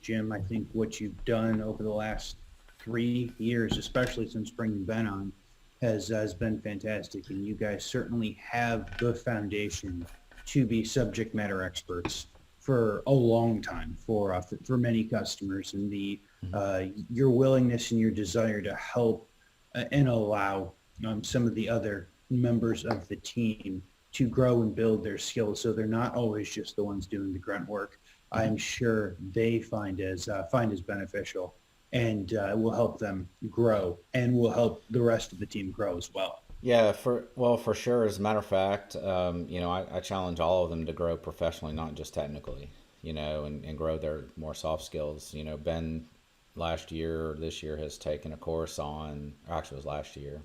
Jim. I think what you've done over the last 3 years, especially since bringing Ben on, has been fantastic. And you guys certainly have the foundation to be subject matter experts for a long time for many customers. And the your willingness and your desire to help and allow some of the other members of the team to grow and build their skills, so they're not always just the ones doing the grunt work. I'm sure they find as beneficial, and will help them grow, and will help the rest of the team grow as well. Yeah, for sure. As a matter of fact, I challenge all of them to grow professionally, not just technically, and grow their more soft skills. Ben last year or this year has taken a course on, actually it was last year,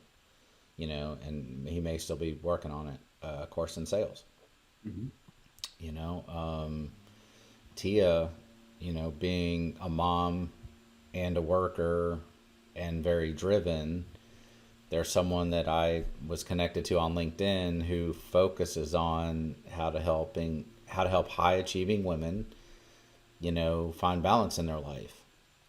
and he may still be working on it, a course in sales. Mm-hmm. You know, Tia, being a mom and a worker and very driven, there's someone that I was connected to on LinkedIn who focuses on how to help high achieving women, find balance in their life.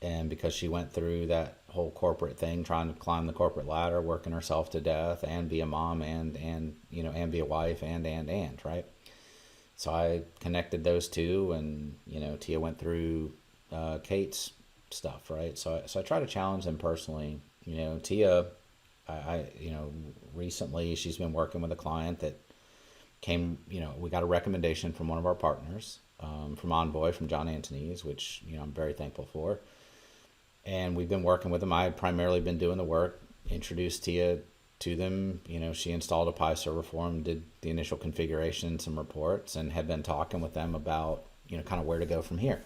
And because she went through that whole corporate thing, trying to climb the corporate ladder, working herself to death, and be a mom, and be a wife, and right. So I connected those two, and Tia went through Kate's stuff, right. So I try to challenge them personally. Tia, recently she's been working with a client that came, we got a recommendation from one of our partners, from Envoy, from John Anthony's, which, I'm very thankful for. And we've been working with them. I had primarily been doing the work, introduced Tia to them. She installed a Pi server for them, did the initial configuration, some reports, and had been talking with them about, kind of where to go from here.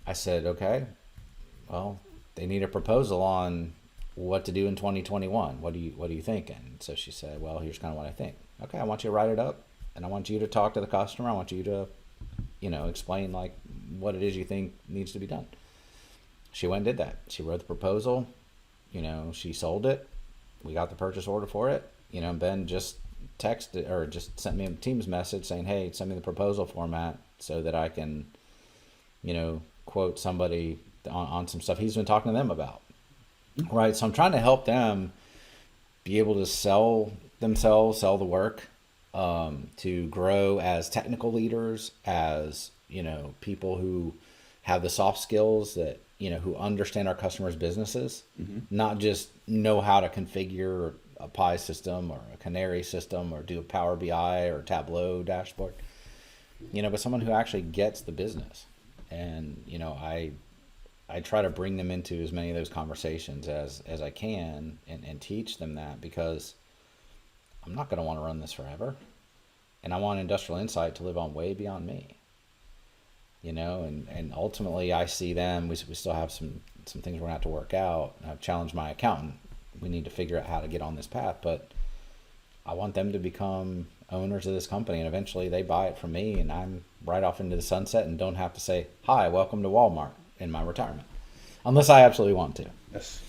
I said, okay, well, they need a proposal on what to do in 2021. What do you think? And so she said, well, here's kind of what I think. Okay, I want you to write it up, and I want you to talk to the customer. I want you to, explain like what it is you think needs to be done. She went and did that. She wrote the proposal. She sold it. We got the purchase order for it. Ben just texted or just sent me a Teams message saying, hey, send me the proposal format so that I can, quote somebody on some stuff he's been talking to them about. Right. So I'm trying to help them be able to sell themselves, sell the work, to grow as technical leaders, as, people who have the soft skills that, who understand our customers' businesses, not just know how to configure a Pi system or a Canary system or do a Power BI or Tableau dashboard, but someone who actually gets the business. And, I try to bring them into as many of those conversations as I can, and teach them that, because I'm not going to want to run this forever. And I want Industrial Insight to live on way beyond me. And ultimately I see them, we still have some things we're going to have to work out. I've challenged my accountant. We need to figure out how to get on this path, but I want them to become owners of this company, and eventually they buy it from me, and I'm right off into the sunset and don't have to say, hi, welcome to Walmart in my retirement, unless I absolutely want to. Yes.